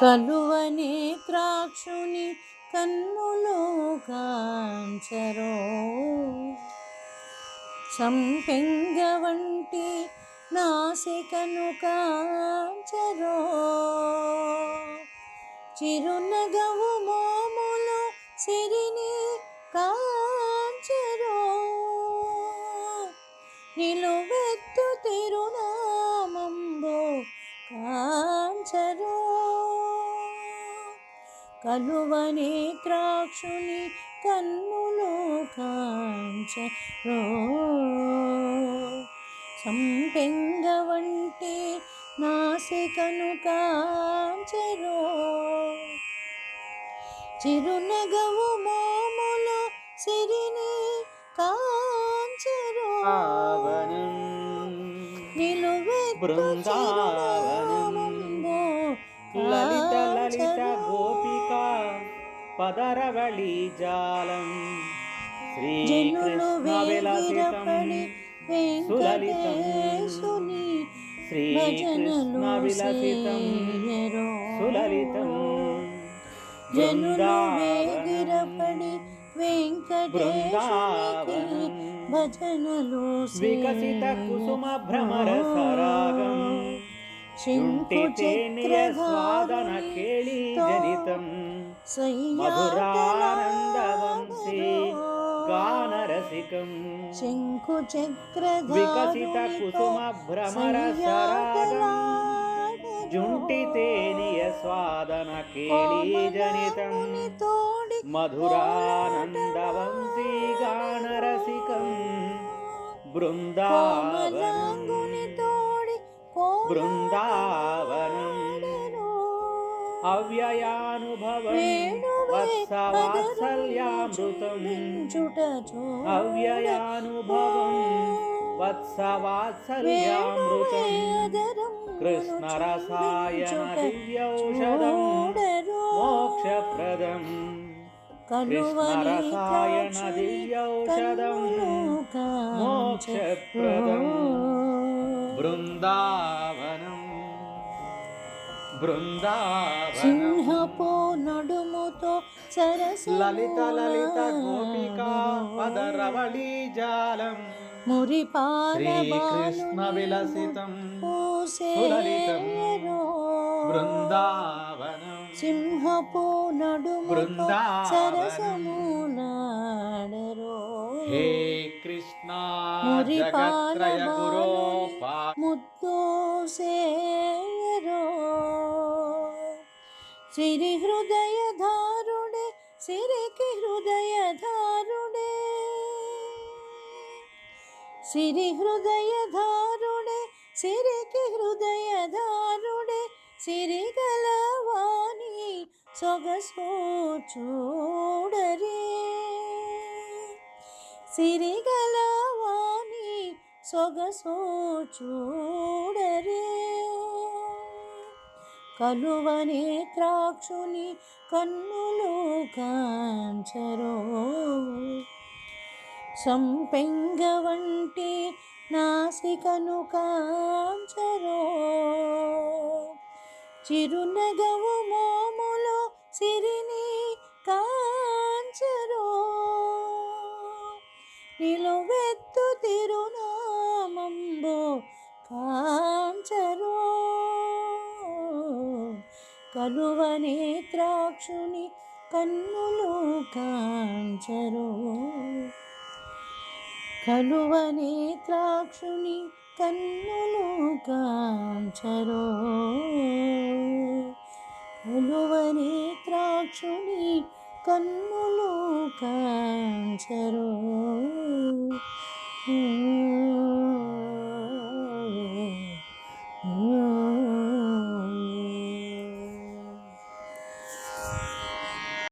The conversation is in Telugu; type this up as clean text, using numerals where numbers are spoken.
కలువ నేత్రాక్షుని కన్నులు కాంచరో, సంపెంగ వంటి నాసికను కాంచరో, చిరునగవు మోములు సిరిని కాంచరో, నిలువెత్తు తిరునామంబు కాంచరో. కలువ నేత్రాక్షుని కన్నులు కాంచరో, సంపెంగ వంటి నాసికను కాంచరో, చిరునగవు మోములు సిరిని కాంచరో, నిలువెత్తు చిరునామంబు లలిత లలిత గోపిక పదరవళి జాలం, శ్రీకృష్ణ విలసితం సులలితం, శ్రీకృష్ణ విలసితం సులలితం, జనులవేగిరపడి వెంకటేశునికి భజనలు వికసిత కుసుమ భ్రమర సరాగం, శుంఠితేనియ స్వాదన కేళి జనితం, మధురానందవంశీ గానరసికం, శంఖు చక్ర వికసిత కుసుమ భ్రమర సరాగం, జుంఠితేనియ స్వాదన కేళి జనితం, మధురానందవంశీ గానరసికం, బృందావనం బృందావనం, అవ్యయానుభవం వత్సవాత్సల్యామృతం, అవ్యయానుభవం వత్సవాత్సల్యామృతం, కృష్ణరసాయన దివ్యౌషధం మోక్షప్రదం, కృష్ణరసాయన దివ్యౌషధం మోక్షప్రదం. బృందావనం బృందావనం, సింహపు నడుముతో సరసి లలిత లలిత గోపికా పదరవళి జాలం, శ్రీకృష్ణ విలసితం సులలితం, బృందావనం సింహపు నడుముతో సరసములాడరో, హే కృష్ణ జగత్రయ గురో ముద్దు సేయరో, సిరి హృదయధారుడే సిరికి హృదయధారుడే, సిరి హృదయధారుడే సిరికి హృదయధారుడే, సిరిగలవాణి సొగసు చూడరే, సిరిగలవాణి సొగసు చూడరే. కలువ నేత్రాక్షుని కన్నులు కాంచరో, సంపెంగ వంటి నాసికను కాంచరో, చిరునగవు మోములు సిరిని కాంచరో, నిలువెత్తు తిరునామంబు కాంచరో. కలువ నేత్రాక్షుని కన్నులు కాంచరో, కలువ నేత్రాక్షుని కన్నులు కాంచరో, కలువ నేత్రాక్షుని కన్నులు కాంచరో.